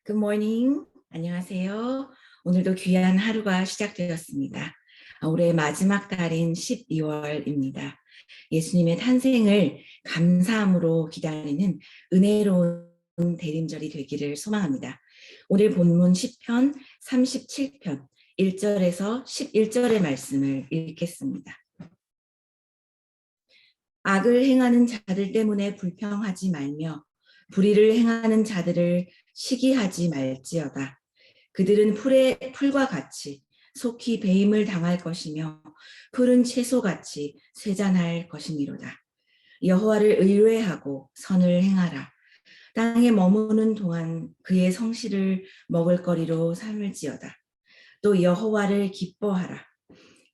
Good morning. 안녕하세요. 오늘도 귀한 하루가 시작되었습니다. 올해 마지막 달인 12월입니다. 예수님의 탄생을 감사함으로 기다리는 은혜로운 대림절이 되기를 소망합니다. 오늘 본문 시편 37편 1절에서 11절의 말씀을 읽겠습니다. 악을 행하는 자들 때문에 불평하지 말며 불의를 행하는 자들을 시기하지 말지어다. 그들은 풀과 같이 속히 배임을 당할 것이며 푸른 채소같이 쇠잔할 것이미로다. 여호와를 의뢰하고 선을 행하라. 땅에 머무는 동안 그의 성실을 먹을거리로 삼을지어다. 또 여호와를 기뻐하라.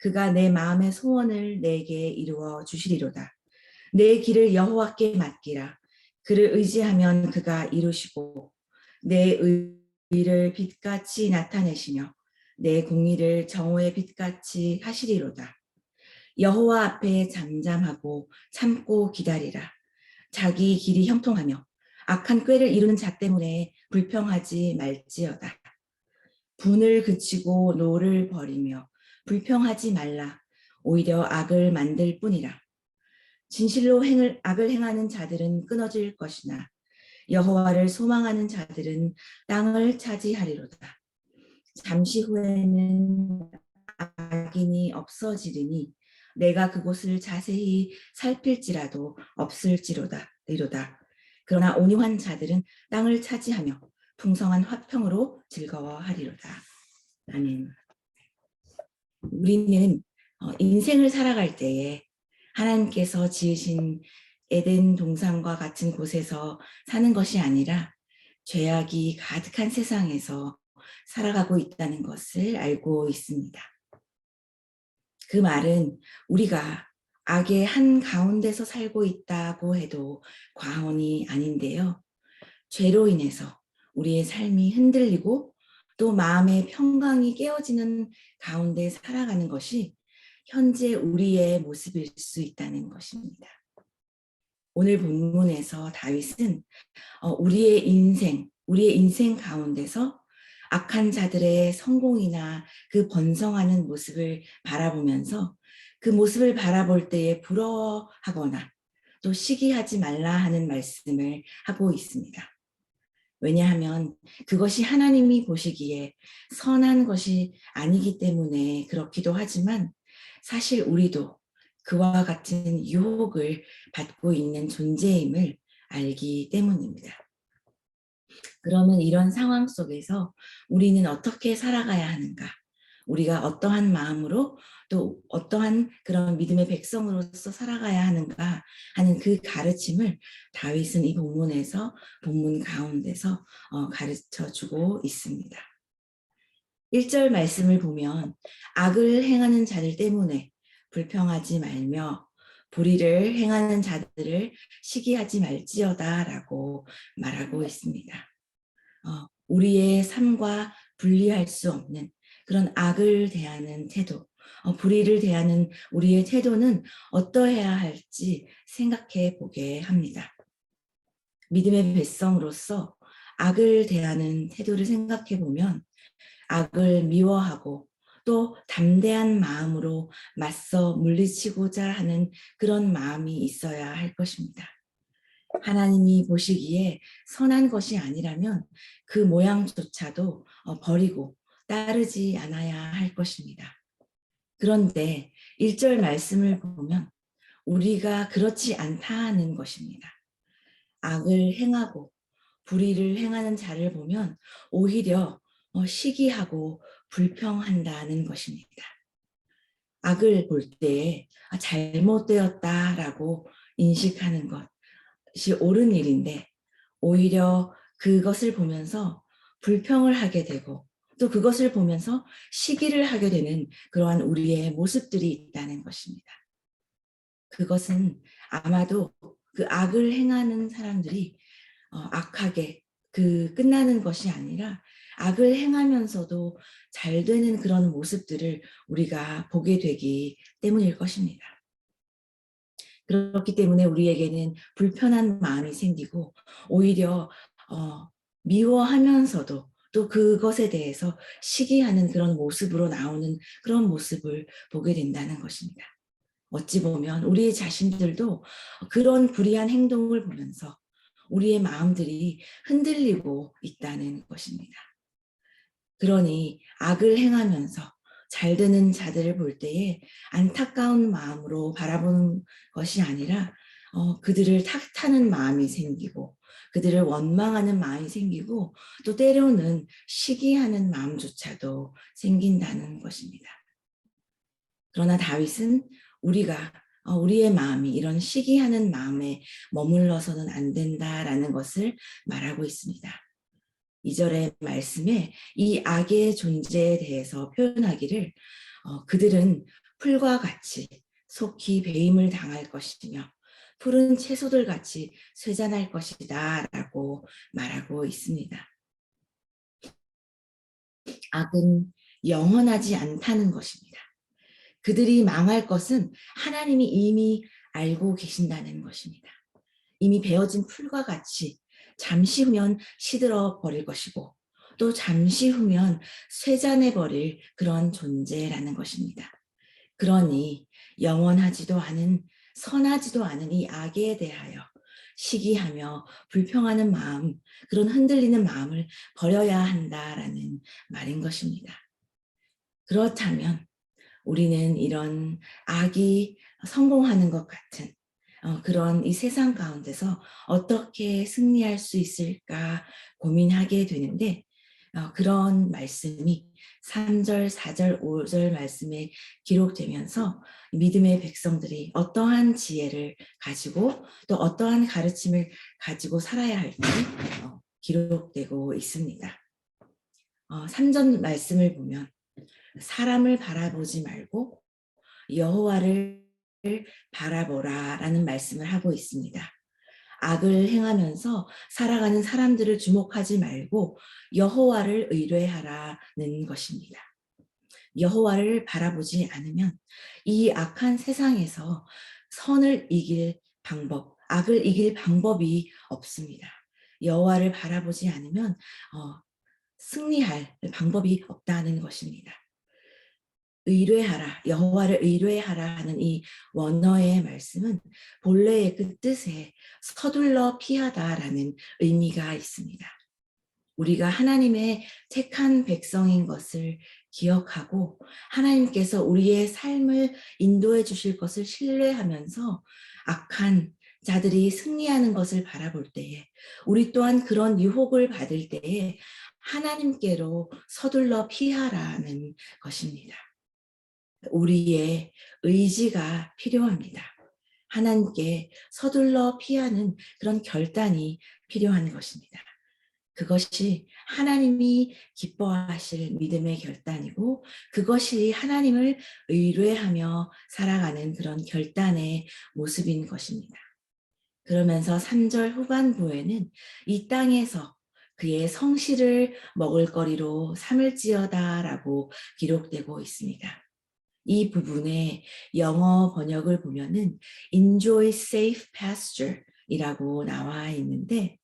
그가 내 마음의 소원을 내게 이루어 주시리로다. 내 길을 여호와께 맡기라. 그를 의지하면 그가 이루시고 내 의를 빛같이 나타내시며 내 공의를 정오의 빛같이 하시리로다. 여호와 앞에 잠잠하고 참고 기다리라. 자기 길이 형통하며 악한 꾀를 이루는 자 때문에 불평하지 말지어다. 분을 그치고 노를 버리며 불평하지 말라. 오히려 악을 만들 뿐이라. 진실로 악을 행하는 자들은 끊어질 것이나 여호와를 소망하는 자들은 땅을 차지하리로다. 잠시 후에는 악인이 없어지리니 내가 그곳을 자세히 살필지라도 없을지로다. 그러나 온유한 자들은 땅을 차지하며 풍성한 화평으로 즐거워하리로다. 아멘. 우리는 인생을 살아갈 때에 하나님께서 지으신 에덴 동산과 같은 곳에서 사는 것이 아니라 죄악이 가득한 세상에서 살아가고 있다는 것을 알고 있습니다. 그 말은 우리가 악의 한 가운데서 살고 있다고 해도 과언이 아닌데요. 죄로 인해서 우리의 삶이 흔들리고 또 마음의 평강이 깨어지는 가운데 살아가는 것이 현재 우리의 모습일 수 있다는 것입니다. 오늘 본문에서 다윗은 우리의 인생 가운데서 악한 자들의 성공이나 그 번성하는 모습을 바라보면서 그 모습을 바라볼 때에 부러워하거나 또 시기하지 말라 하는 말씀을 하고 있습니다. 왜냐하면 그것이 하나님이 보시기에 선한 것이 아니기 때문에 그렇기도 하지만 사실 우리도 그와 같은 유혹을 받고 있는 존재임을 알기 때문입니다. 그러면 이런 상황 속에서 우리는 어떻게 살아가야 하는가? 우리가 어떠한 마음으로 또 어떠한 그런 믿음의 백성으로서 살아가야 하는가 하는 그 가르침을 다윗은 이 본문 가운데서 가르쳐 주고 있습니다. 1절 말씀을 보면 악을 행하는 자들 때문에 불평하지 말며 불의를 행하는 자들을 시기하지 말지어다 라고 말하고 있습니다. 우리의 삶과 분리할 수 없는 그런 악을 대하는 태도, 불의를 대하는 우리의 태도는 어떠해야 할지 생각해 보게 합니다. 믿음의 백성으로서 악을 대하는 태도를 생각해 보면 악을 미워하고 또 담대한 마음으로 맞서 물리치고자 하는 그런 마음이 있어야 할 것입니다. 하나님이 보시기에 선한 것이 아니라면 그 모양조차도 버리고 따르지 않아야 할 것입니다. 그런데 1절 말씀을 보면 우리가 그렇지 않다는 것입니다. 악을 행하고 불의를 행하는 자를 보면 오히려 시기하고 불평한다는 것입니다. 악을 볼 때에 잘못되었다라고 인식하는 것이 옳은 일인데 오히려 그것을 보면서 불평을 하게 되고 또 그것을 보면서 시기를 하게 되는 그러한 우리의 모습들이 있다는 것입니다. 그것은 아마도 그 악을 행하는 사람들이 악하게 끝나는 것이 아니라 악을 행하면서도 잘 되는 그런 모습들을 우리가 보게 되기 때문일 것입니다. 그렇기 때문에 우리에게는 불편한 마음이 생기고 오히려 미워하면서도 또 그것에 대해서 시기하는 그런 모습으로 나오는 그런 모습을 보게 된다는 것입니다. 어찌 보면 우리 자신들도 그런 불의한 행동을 보면서 우리의 마음들이 흔들리고 있다는 것입니다. 그러니 악을 행하면서 잘 되는 자들을 볼 때에 안타까운 마음으로 바라보는 것이 아니라 그들을 탓하는 마음이 생기고 그들을 원망하는 마음이 생기고 또 때로는 시기하는 마음조차도 생긴다는 것입니다. 그러나 다윗은 우리의 마음이 이런 시기하는 마음에 머물러서는 안 된다라는 것을 말하고 있습니다. 2절의 말씀에 이 악의 존재에 대해서 표현하기를 그들은 풀과 같이 속히 배임을 당할 것이며 푸른 채소들 같이 쇠잔할 것이다 라고 말하고 있습니다. 악은 영원하지 않다는 것입니다. 그들이 망할 것은 하나님이 이미 알고 계신다는 것입니다. 이미 베어진 풀과 같이 잠시 후면 시들어 버릴 것이고 또 잠시 후면 쇠잔해 버릴 그런 존재라는 것입니다. 그러니 영원하지도 않은 선하지도 않은 이 악에 대하여 시기하며 불평하는 마음, 그런 흔들리는 마음을 버려야 한다라는 말인 것입니다. 그렇다면 우리는 이런 악이 성공하는 것 같은 그런 이 세상 가운데서 어떻게 승리할 수 있을까 고민하게 되는데 그런 말씀이 3절, 4절, 5절 말씀에 기록되면서 믿음의 백성들이 어떠한 지혜를 가지고 또 어떠한 가르침을 가지고 살아야 할지 기록되고 있습니다. 3절 말씀을 보면 사람을 바라보지 말고 여호와를 바라보라라는 말씀을 하고 있습니다. 악을 행하면서 살아가는 사람들을 주목하지 말고 여호와를 의뢰하라는 것입니다. 여호와를 바라보지 않으면 이 악한 세상에서 선을 이길 방법, 악을 이길 방법이 없습니다. 여호와를 바라보지 않으면 승리할 방법이 없다는 것입니다. 의뢰하라, 여호와를 의뢰하라 하는 이 원어의 말씀은 본래의 그 뜻에 서둘러 피하다라는 의미가 있습니다. 우리가 하나님의 택한 백성인 것을 기억하고 하나님께서 우리의 삶을 인도해 주실 것을 신뢰하면서 악한 자들이 승리하는 것을 바라볼 때에 우리 또한 그런 유혹을 받을 때에 하나님께로 서둘러 피하라는 것입니다. 우리의 의지가 필요합니다. 하나님께 서둘러 피하는 그런 결단이 필요한 것입니다. 그것이 하나님이 기뻐하실 믿음의 결단이고 그것이 하나님을 의뢰하며 살아가는 그런 결단의 모습인 것입니다. 그러면서 3절 후반부에는 이 땅에서 그의 성실을 먹을거리로 삼을지어다라고 기록되고 있습니다. 이 부분의 영어 번역을 보면은 enjoy safe pasture 이라고 나와 있는데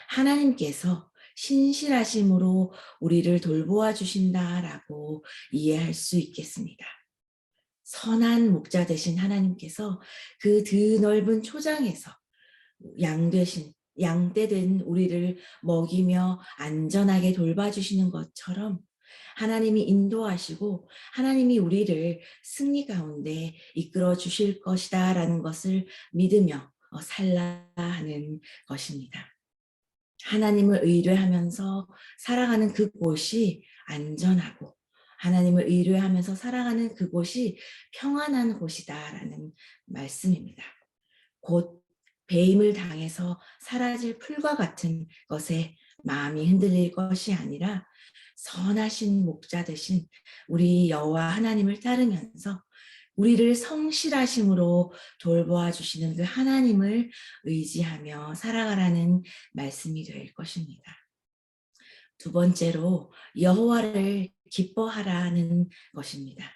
하나님께서 신실하심으로 우리를 돌보아 주신다라고 이해할 수 있겠습니다. 선한 목자 되신 하나님께서 그 드넓은 초장에서 양떼된 우리를 먹이며 안전하게 돌봐주시는 것처럼 하나님이 인도하시고 하나님이 우리를 승리 가운데 이끌어 주실 것이다 라는 것을 믿으며 살라 하는 것입니다. 하나님을 의뢰하면서 살아가는 그곳이 안전하고 하나님을 의뢰하면서 살아가는 그곳이 평안한 곳이다라는 말씀입니다. 곧 배임을 당해서 사라질 풀과 같은 것에 마음이 흔들릴 것이 아니라 선하신 목자 되신 우리 여호와 하나님을 따르면서 우리를 성실하심으로 돌보아 주시는 그 하나님을 의지하며 살아가라는 말씀이 될 것입니다. 두 번째로 여호와를 기뻐하라는 것입니다.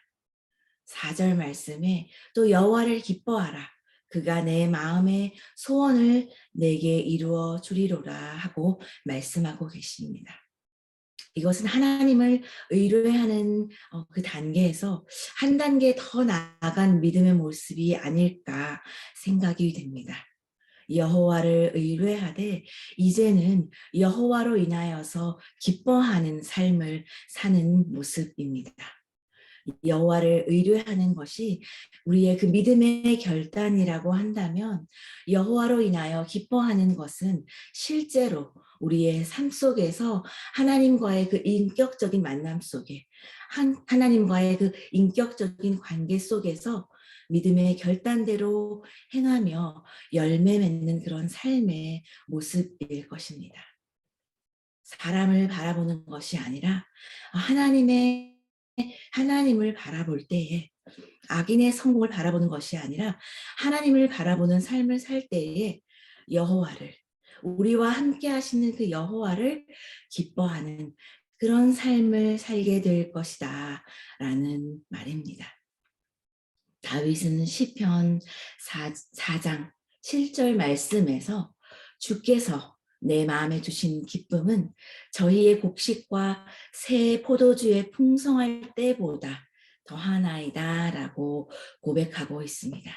4절 말씀에 또 여호와를 기뻐하라. 그가 내 마음의 소원을 내게 이루어 주리로라 하고 말씀하고 계십니다. 이것은 하나님을 의뢰하는 그 단계에서 한 단계 더 나아간 믿음의 모습이 아닐까 생각이 됩니다. 여호와를 의뢰하되 이제는 여호와로 인하여서 기뻐하는 삶을 사는 모습입니다. 여호와를 의뢰하는 것이 우리의 그 믿음의 결단이라고 한다면 여호와로 인하여 기뻐하는 것은 실제로 우리의 삶 속에서 하나님과의 그 인격적인 만남 속에 하나님과의 그 인격적인 관계 속에서 믿음의 결단대로 행하며 열매 맺는 그런 삶의 모습일 것입니다. 사람을 바라보는 것이 아니라 하나님을 바라볼 때에 악인의 성공을 바라보는 것이 아니라 하나님을 바라보는 삶을 살 때에 여호와를 우리와 함께 하시는 그 여호와를 기뻐하는 그런 삶을 살게 될 것이다 라는 말입니다. 다윗은 시편 4장 7절 말씀에서 주께서 내 마음에 주신 기쁨은 저희의 곡식과 새 포도주의 풍성할 때보다 더하나이다 라고 고백하고 있습니다.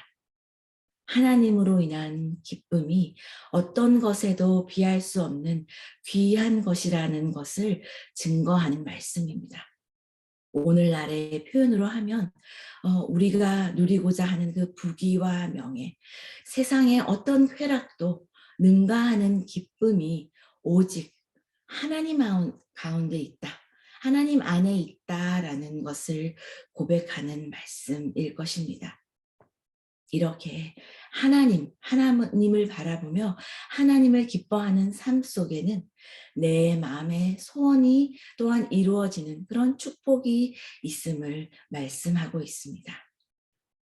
하나님으로 인한 기쁨이 어떤 것에도 비할 수 없는 귀한 것이라는 것을 증거하는 말씀입니다. 오늘날의 표현으로 하면 우리가 누리고자 하는 그 부귀와 명예, 세상의 어떤 쾌락도 능가하는 기쁨이 오직 하나님 가운데 있다. 하나님 안에 있다라는 것을 고백하는 말씀일 것입니다. 이렇게 하나님을 바라보며 하나님을 기뻐하는 삶 속에는 내 마음의 소원이 또한 이루어지는 그런 축복이 있음을 말씀하고 있습니다.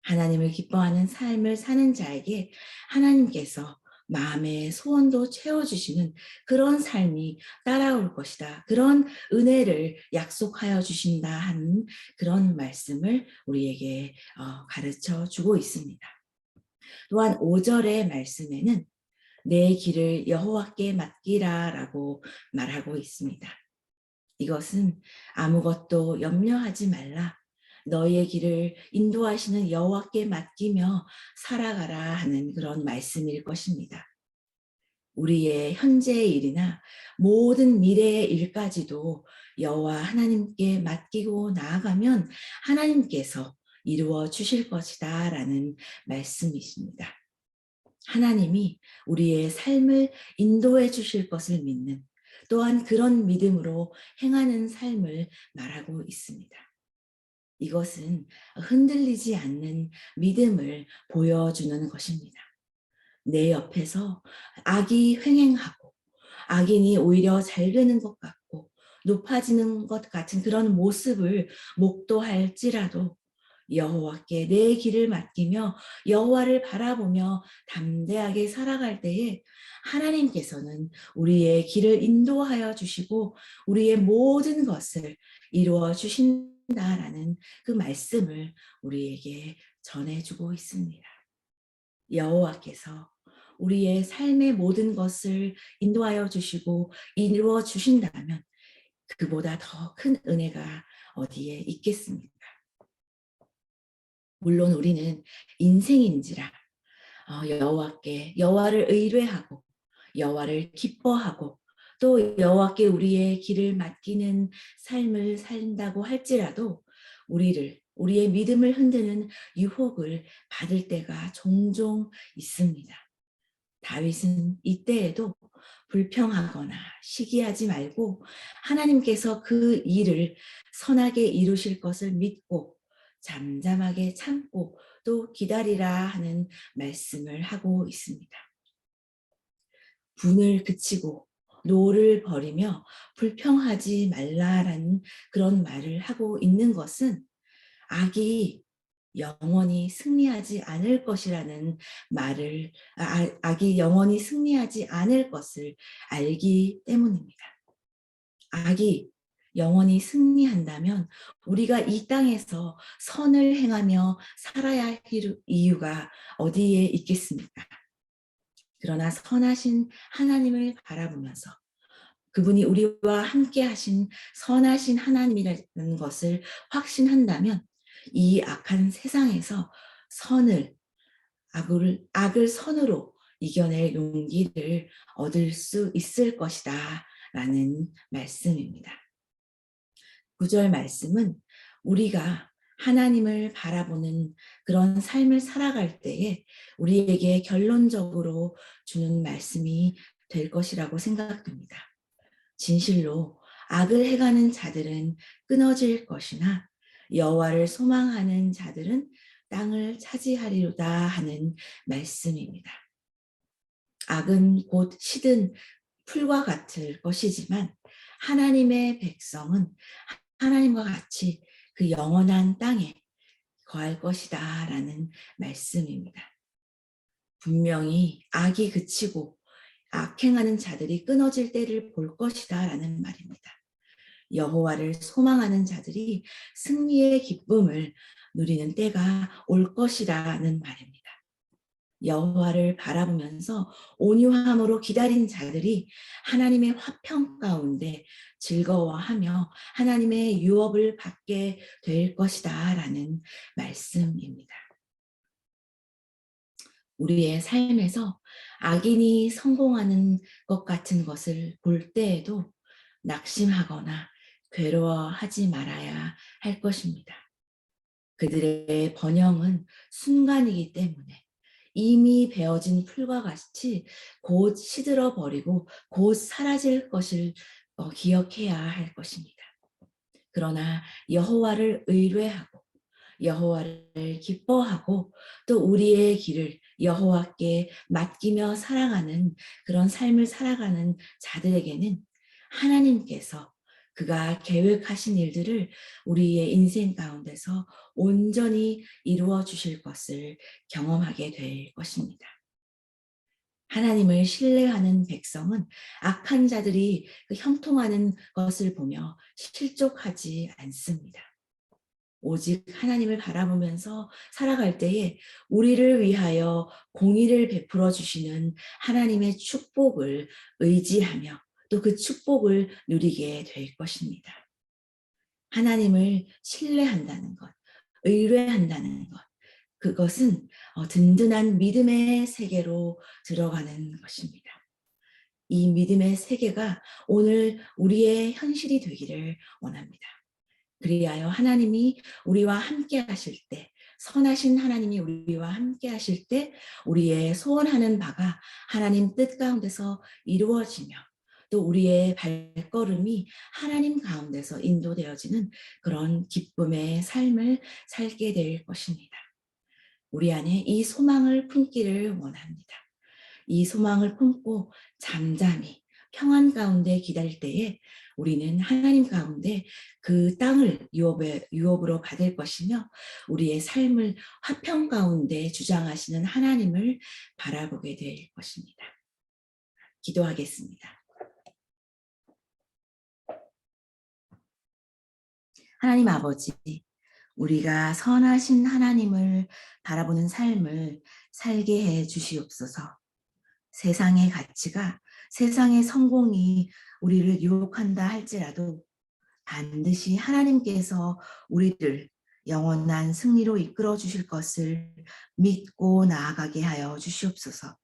하나님을 기뻐하는 삶을 사는 자에게 하나님께서 마음의 소원도 채워주시는 그런 삶이 따라올 것이다. 그런 은혜를 약속하여 주신다 하는 그런 말씀을 우리에게 가르쳐 주고 있습니다. 또한 5절의 말씀에는 내 길을 여호와께 맡기라 라고 말하고 있습니다. 이것은 아무것도 염려하지 말라. 너의 길을 인도하시는 여호와께 맡기며 살아가라 하는 그런 말씀일 것입니다. 우리의 현재의 일이나 모든 미래의 일까지도 여호와 하나님께 맡기고 나아가면 하나님께서 이루어 주실 것이다 라는 말씀이십니다. 하나님이 우리의 삶을 인도해 주실 것을 믿는 또한 그런 믿음으로 행하는 삶을 말하고 있습니다. 이것은 흔들리지 않는 믿음을 보여주는 것입니다. 내 옆에서 악이 횡행하고 악인이 오히려 잘 되는 것 같고 높아지는 것 같은 그런 모습을 목도할지라도 여호와께 내 길을 맡기며 여호와를 바라보며 담대하게 살아갈 때에 하나님께서는 우리의 길을 인도하여 주시고 우리의 모든 것을 이루어 주신다라는 그 말씀을 우리에게 전해주고 있습니다. 여호와께서 우리의 삶의 모든 것을 인도하여 주시고 이루어 주신다면 그보다 더 큰 은혜가 어디에 있겠습니까? 물론 우리는 인생인지라 여호와를 의뢰하고 여호와를 기뻐하고 또 여호와께 우리의 길을 맡기는 삶을 산다고 할지라도 우리의 믿음을 흔드는 유혹을 받을 때가 종종 있습니다. 다윗은 이때에도 불평하거나 시기하지 말고 하나님께서 그 일을 선하게 이루실 것을 믿고 잠잠하게 참고 또 기다리라 하는 말씀을 하고 있습니다. 분을 그치고 노를 버리며 불평하지 말라라는 그런 말을 하고 있는 것은 악이 영원히 승리하지 않을 것이라는 악이 영원히 승리하지 않을 것을 알기 때문입니다. 악이 영원히 승리한다면 우리가 이 땅에서 선을 행하며 살아야 할 이유가 어디에 있겠습니까? 그러나 선하신 하나님을 바라보면서 그분이 우리와 함께 하신 선하신 하나님이라는 것을 확신한다면 이 악한 세상에서 선을, 악을 선으로 이겨낼 용기를 얻을 수 있을 것이다 라는 말씀입니다. 9절 말씀은 우리가 하나님을 바라보는 그런 삶을 살아갈 때에 우리에게 결론적으로 주는 말씀이 될 것이라고 생각됩니다. 진실로 악을 행하는 자들은 끊어질 것이나 여호와를 소망하는 자들은 땅을 차지하리로다 하는 말씀입니다. 악은 곧 시든 풀과 같을 것이지만 하나님의 백성은 하나님과 같이 그 영원한 땅에 거할 것이다 라는 말씀입니다. 분명히 악이 그치고 악행하는 자들이 끊어질 때를 볼 것이다 라는 말입니다. 여호와를 소망하는 자들이 승리의 기쁨을 누리는 때가 올 것이라는 말입니다. 여호와를 바라보면서 온유함으로 기다린 자들이 하나님의 화평 가운데 즐거워하며 하나님의 유업을 받게 될 것이다 라는 말씀입니다. 우리의 삶에서 악인이 성공하는 것 같은 것을 볼 때에도 낙심하거나 괴로워하지 말아야 할 것입니다. 그들의 번영은 순간이기 때문에 이미 베어진 풀과 같이 곧 시들어 버리고 곧 사라질 것을 기억해야 할 것입니다. 그러나 여호와를 의뢰하고 여호와를 기뻐하고 또 우리의 길을 여호와께 맡기며 살아가는 그런 삶을 살아가는 자들에게는 하나님께서 그가 계획하신 일들을 우리의 인생 가운데서 온전히 이루어 주실 것을 경험하게 될 것입니다. 하나님을 신뢰하는 백성은 악한 자들이 형통하는 것을 보며 실족하지 않습니다. 오직 하나님을 바라보면서 살아갈 때에 우리를 위하여 공의를 베풀어 주시는 하나님의 축복을 의지하며 또 그 축복을 누리게 될 것입니다. 하나님을 신뢰한다는 것, 의뢰한다는 것, 그것은 든든한 믿음의 세계로 들어가는 것입니다. 이 믿음의 세계가 오늘 우리의 현실이 되기를 원합니다. 그리하여 하나님이 우리와 함께 하실 때, 선하신 하나님이 우리와 함께 하실 때 우리의 소원하는 바가 하나님 뜻 가운데서 이루어지며 또 우리의 발걸음이 하나님 가운데서 인도되어지는 그런 기쁨의 삶을 살게 될 것입니다. 우리 안에 이 소망을 품기를 원합니다. 이 소망을 품고 잠잠히 평안 가운데 기다릴 때에 우리는 하나님 가운데 그 땅을 유업으로 받을 것이며 우리의 삶을 화평 가운데 주장하시는 하나님을 바라보게 될 것입니다. 기도하겠습니다. 하나님 아버지, 우리가 선하신 하나님을 바라보는 삶을 살게 해 주시옵소서. 세상의 가치가, 세상의 성공이 우리를 유혹한다 할지라도 반드시 하나님께서 우리를 영원한 승리로 이끌어 주실 것을 믿고 나아가게 하여 주시옵소서.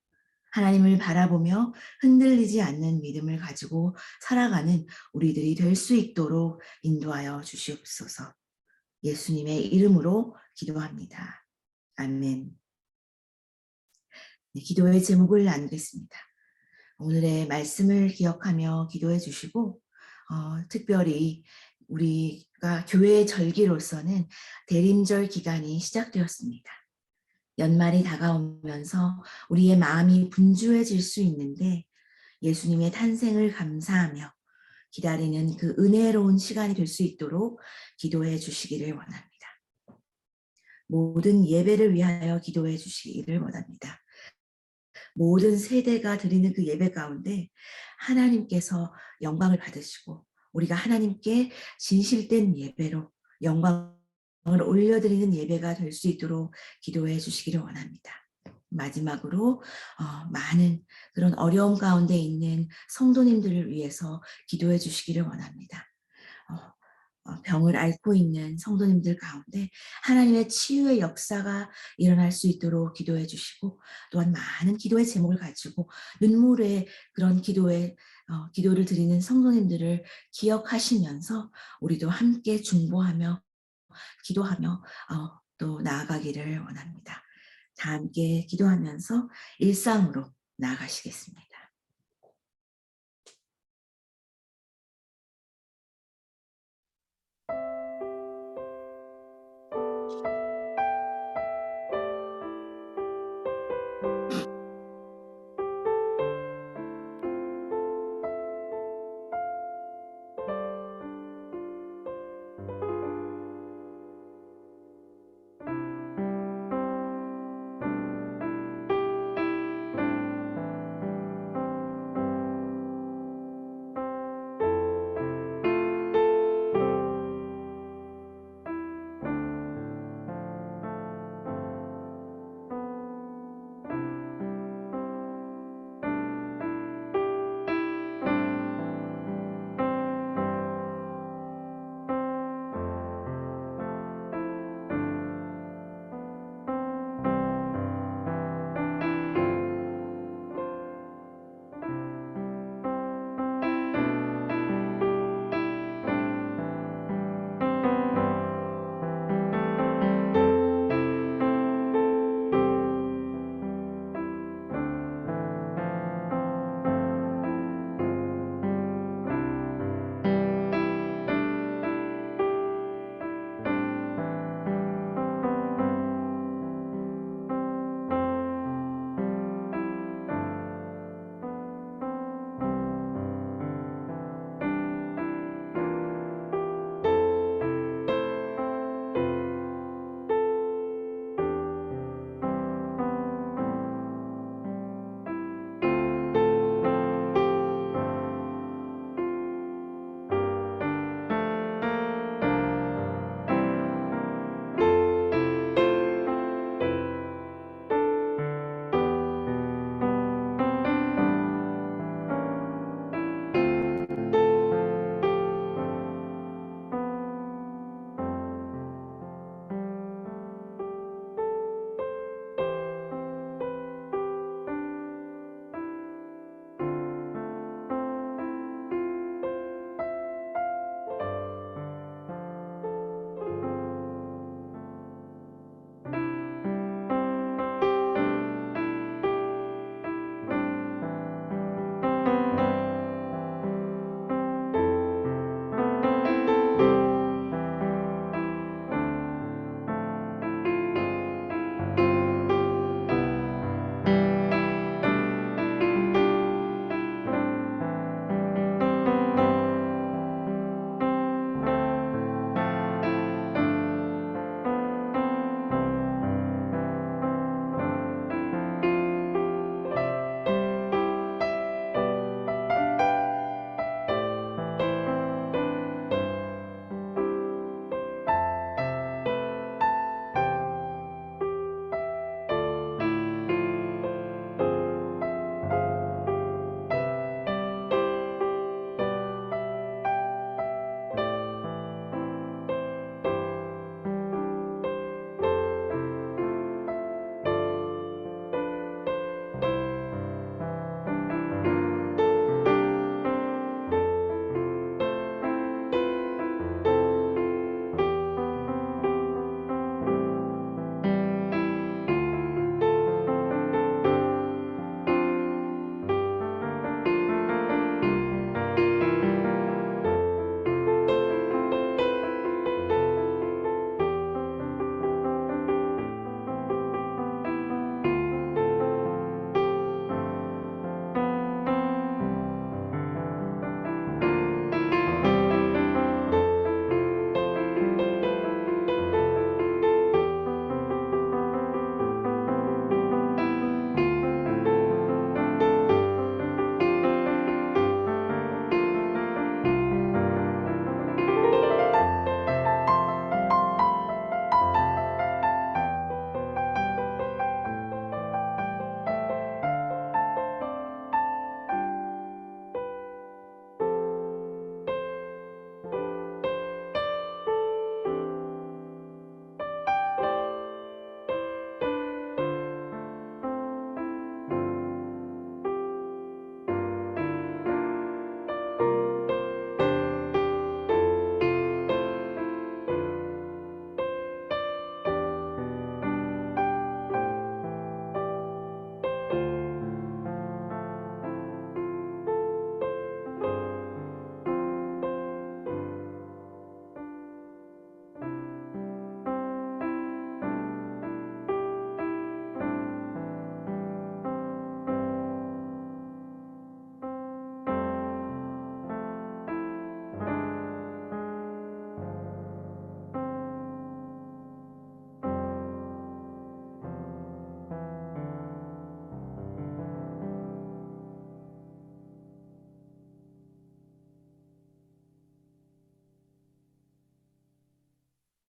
하나님을 바라보며 흔들리지 않는 믿음을 가지고 살아가는 우리들이 될 수 있도록 인도하여 주시옵소서. 예수님의 이름으로 기도합니다. 아멘. 네, 기도의 제목을 나누겠습니다. 오늘의 말씀을 기억하며 기도해 주시고 특별히 우리가 교회의 절기로서는 대림절 기간이 시작되었습니다. 연말이 다가오면서 우리의 마음이 분주해질 수 있는데 예수님의 탄생을 감사하며 기다리는 그 은혜로운 시간이 될 수 있도록 기도해 주시기를 원합니다. 모든 예배를 위하여 기도해 주시기를 원합니다. 모든 세대가 드리는 그 예배 가운데 하나님께서 영광을 받으시고 우리가 하나님께 진실된 예배로 영광을 올려드리는 예배가 될 수 있도록 기도해 주시기를 원합니다. 마지막으로 많은 그런 어려움 가운데 있는 성도님들을 위해서 기도해 주시기를 원합니다. 병을 앓고 있는 성도님들 가운데 하나님의 치유의 역사가 일어날 수 있도록 기도해 주시고, 또한 많은 기도의 제목을 가지고 눈물의 그런 기도를 드리는 성도님들을 기억하시면서 우리도 함께 중보하며 기도하며 또 나아가기를 원합니다. 다 함께 기도하면서 일상으로 나아가시겠습니다.